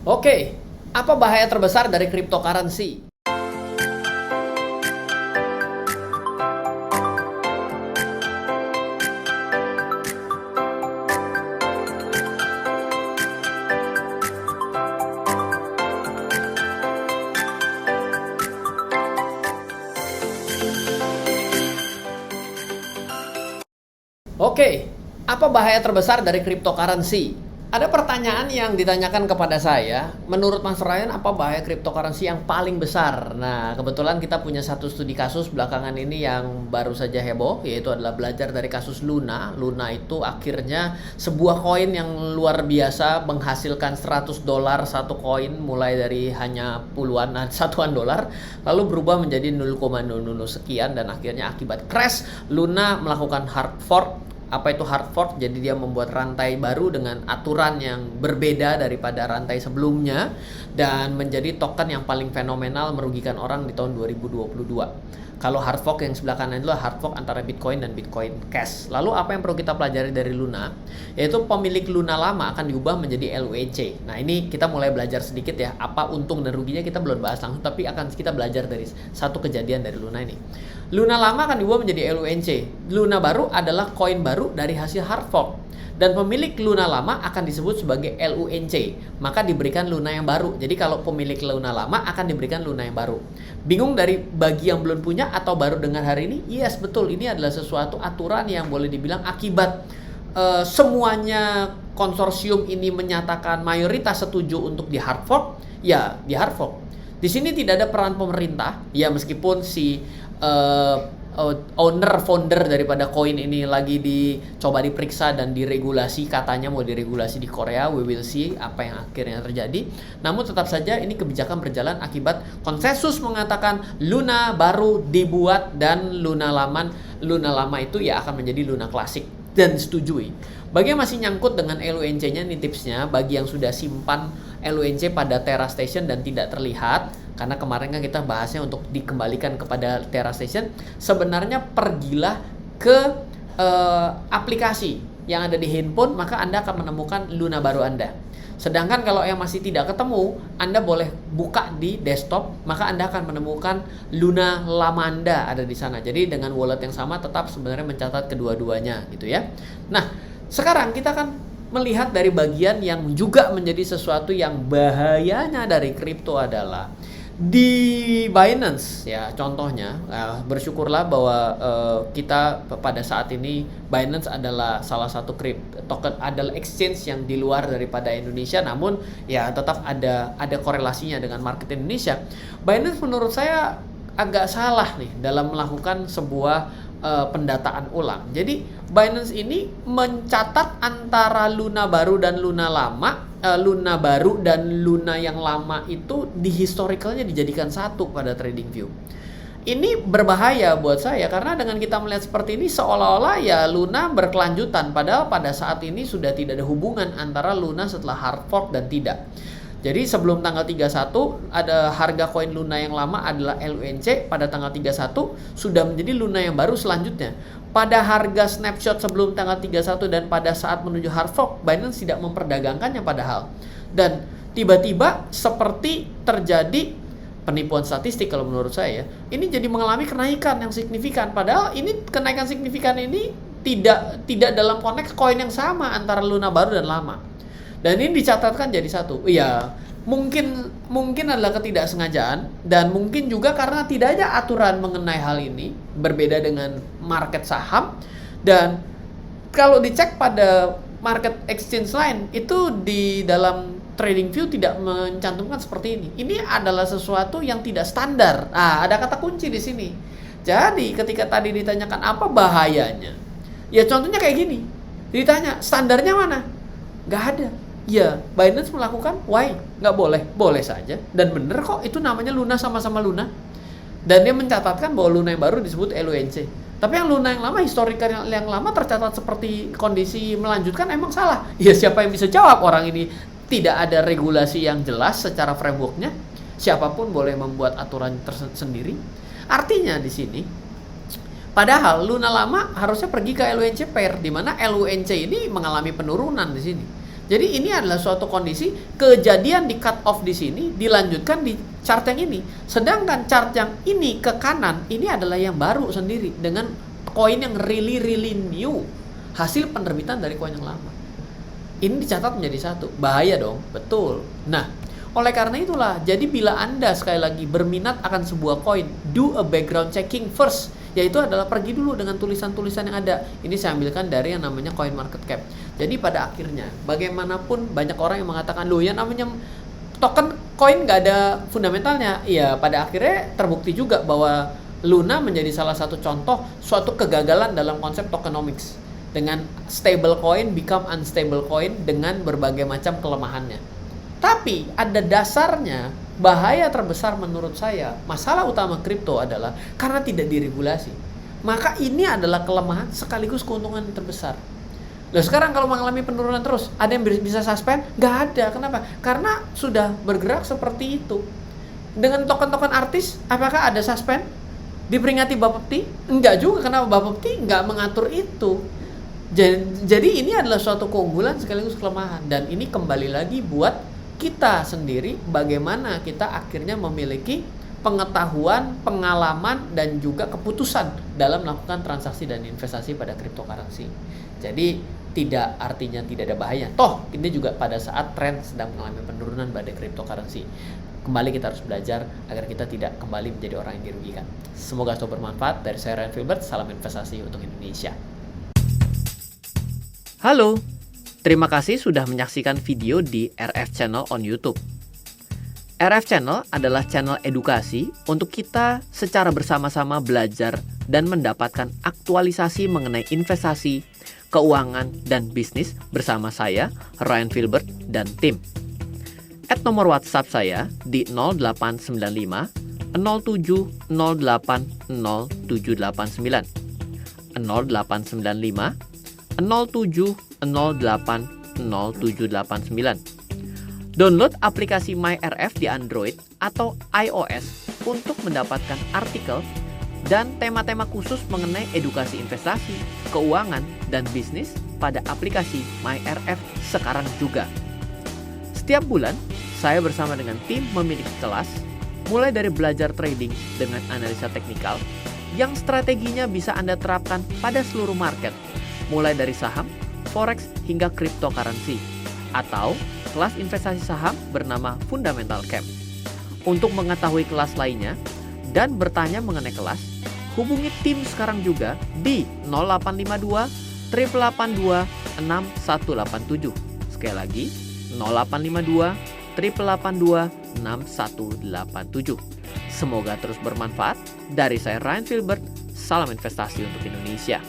Oke, apa bahaya terbesar dari cryptocurrency? Oke, apa bahaya terbesar dari cryptocurrency? Ada pertanyaan yang ditanyakan kepada saya, menurut Mas Ryan apa bahaya cryptocurrency yang paling besar? Nah, kebetulan kita punya satu studi kasus belakangan ini yang baru saja heboh, yaitu adalah belajar dari kasus Luna. Luna itu akhirnya sebuah koin yang luar biasa menghasilkan $100 satu koin, mulai dari hanya puluhan satuan dolar, lalu berubah menjadi 0,00 sekian, dan akhirnya akibat crash, Luna melakukan hard fork. Apa itu hard fork? Jadi dia membuat rantai baru dengan aturan yang berbeda daripada rantai sebelumnya, dan menjadi token yang paling fenomenal merugikan orang di tahun 2022. Kalau hard fork yang sebelah kanan itu hard fork antara Bitcoin dan Bitcoin Cash. Lalu apa yang perlu kita pelajari dari Luna? Yaitu pemilik Luna lama akan diubah menjadi LUNC. Nah, ini kita mulai belajar sedikit ya. Apa untung dan ruginya kita belum bahas langsung, tapi akan kita belajar dari satu kejadian dari Luna ini. Luna lama akan diubah menjadi LUNC. Luna baru adalah koin baru dari hasil hard fork. Dan pemilik Luna lama akan disebut sebagai LUNC, maka diberikan Luna yang baru. Jadi kalau pemilik Luna lama akan diberikan Luna yang baru. Bingung dari bagi yang belum punya atau baru dengar hari ini? Yes, betul, ini adalah sesuatu aturan yang boleh dibilang akibat semuanya konsorsium ini menyatakan mayoritas setuju untuk di hard fork, ya di hard fork. Di sini tidak ada peran pemerintah, ya meskipun si owner founder daripada koin ini lagi dicoba diperiksa dan diregulasi, katanya mau diregulasi di Korea. We will see apa yang akhirnya terjadi. Namun tetap saja ini kebijakan berjalan akibat konsensus mengatakan Luna baru dibuat dan Luna lama itu ya akan menjadi Luna klasik, dan disetujui. Bagi yang masih nyangkut dengan LUNC-nya, nih tipsnya bagi yang sudah simpan LUNC pada Terra Station dan tidak terlihat, karena kemarin kan kita bahasnya untuk dikembalikan kepada Terra Station. Sebenarnya pergilah ke aplikasi yang ada di handphone, maka Anda akan menemukan Luna baru Anda. Sedangkan kalau yang masih tidak ketemu, Anda boleh buka di desktop, maka Anda akan menemukan Luna lama Anda ada di sana. Jadi dengan wallet yang sama tetap sebenarnya mencatat kedua-duanya gitu ya. Nah, sekarang kita akan melihat dari bagian yang juga menjadi sesuatu yang bahayanya dari kripto adalah di Binance ya. Contohnya bersyukurlah bahwa kita pada saat ini Binance adalah salah satu token, adalah exchange yang di luar daripada Indonesia, namun ya tetap ada korelasinya dengan market Indonesia. Binance menurut saya agak salah nih dalam melakukan sebuah pendataan ulang. Jadi Binance ini mencatat antara Luna baru dan Luna lama, Luna baru dan Luna yang lama itu di historicalnya dijadikan satu pada TradingView. Ini berbahaya buat saya karena dengan kita melihat seperti ini seolah-olah ya Luna berkelanjutan, padahal pada saat ini sudah tidak ada hubungan antara Luna setelah hard fork dan tidak. Jadi sebelum tanggal 31 ada harga koin Luna yang lama adalah LUNC, pada tanggal 31 sudah menjadi Luna yang baru selanjutnya. Pada harga snapshot sebelum tanggal 31 dan pada saat menuju hard fork, Binance tidak memperdagangkannya padahal. Dan tiba-tiba seperti terjadi penipuan statistik kalau menurut saya, ini jadi mengalami kenaikan yang signifikan. Padahal ini kenaikan signifikan ini tidak dalam konteks koin yang sama antara Luna baru dan lama. Dan ini dicatatkan jadi satu. Iya, mungkin adalah ketidaksengajaan, dan mungkin juga karena tidak ada aturan mengenai hal ini, berbeda dengan market saham. Dan kalau dicek pada market exchange lain, itu di dalam TradingView tidak mencantumkan seperti ini. Ini adalah sesuatu yang tidak standar. Ada kata kunci di sini. Jadi ketika tadi ditanyakan apa bahayanya, ya contohnya kayak gini. Ditanya standarnya mana? Gak ada. Ya, Binance melakukan, why? Nggak boleh. Boleh saja. Dan bener kok, itu namanya Luna sama-sama Luna. Dan dia mencatatkan bahwa Luna yang baru disebut LUNC. Tapi yang Luna yang lama, historical yang lama tercatat seperti kondisi melanjutkan, emang salah. Ya, siapa yang bisa jawab? Orang ini tidak ada regulasi yang jelas secara frameworknya. Siapapun boleh membuat aturan tersendiri. Artinya di sini, padahal Luna lama harusnya pergi ke LUNC pair, di mana LUNC ini mengalami penurunan di sini. Jadi ini adalah suatu kondisi kejadian di cut off di sini dilanjutkan di chart yang ini. Sedangkan chart yang ini ke kanan ini adalah yang baru sendiri dengan koin yang really new. Hasil penerbitan dari koin yang lama. Ini dicatat menjadi satu. Bahaya dong, betul. Nah, oleh karena itulah, jadi bila Anda sekali lagi berminat akan sebuah koin, do a background checking first. Yaitu adalah pergi dulu dengan tulisan-tulisan yang ada. Ini saya ambilkan dari yang namanya Coin Market Cap. Jadi pada akhirnya, bagaimanapun banyak orang yang mengatakan, loh yang namanya token koin nggak ada fundamentalnya. Ya pada akhirnya terbukti juga bahwa Luna menjadi salah satu contoh suatu kegagalan dalam konsep tokenomics. Dengan stable coin become unstable coin dengan berbagai macam kelemahannya. Tapi ada dasarnya, bahaya terbesar menurut saya, masalah utama kripto adalah karena tidak diregulasi. Maka ini adalah kelemahan sekaligus keuntungan yang terbesar. Loh sekarang kalau mengalami penurunan terus, ada yang bisa suspend? Nggak ada. Kenapa? Karena sudah bergerak seperti itu. Dengan token-token artis, apakah ada suspend? Diperingati Bapepti? Enggak juga. Kenapa? Bapepti nggak mengatur itu. Jadi ini adalah suatu keunggulan sekaligus kelemahan. Dan ini kembali lagi buat kita sendiri bagaimana kita akhirnya memiliki pengetahuan, pengalaman, dan juga keputusan dalam melakukan transaksi dan investasi pada cryptocurrency. Jadi tidak artinya tidak ada bahaya. Toh ini juga pada saat tren sedang mengalami penurunan pada cryptocurrency. Kembali kita harus belajar agar kita tidak kembali menjadi orang yang dirugikan. Semoga itu bermanfaat. Dari saya Ryan Filbert, salam investasi untuk Indonesia. Halo. Terima kasih sudah menyaksikan video di RF Channel on YouTube. RF Channel adalah channel edukasi untuk kita secara bersama-sama belajar dan mendapatkan aktualisasi mengenai investasi, keuangan, dan bisnis bersama saya, Ryan Filbert, dan tim. Add nomor WhatsApp saya di 0895 07 08 0789 0895 07 08 0789. Download aplikasi MyRF di Android atau iOS untuk mendapatkan artikel dan tema-tema khusus mengenai edukasi investasi, keuangan, dan bisnis pada aplikasi MyRF sekarang juga. Setiap bulan, saya bersama dengan tim memiliki kelas, mulai dari belajar trading dengan analisa teknikal, yang strateginya bisa Anda terapkan pada seluruh market, mulai dari saham, forex, hingga cryptocurrency, atau kelas investasi saham bernama Fundamental Camp. Untuk mengetahui kelas lainnya dan bertanya mengenai kelas, hubungi tim sekarang juga di 0852 882 6187. Sekali lagi, 0852 882 6187. Semoga terus bermanfaat. Dari saya Ryan Filbert, salam investasi untuk Indonesia.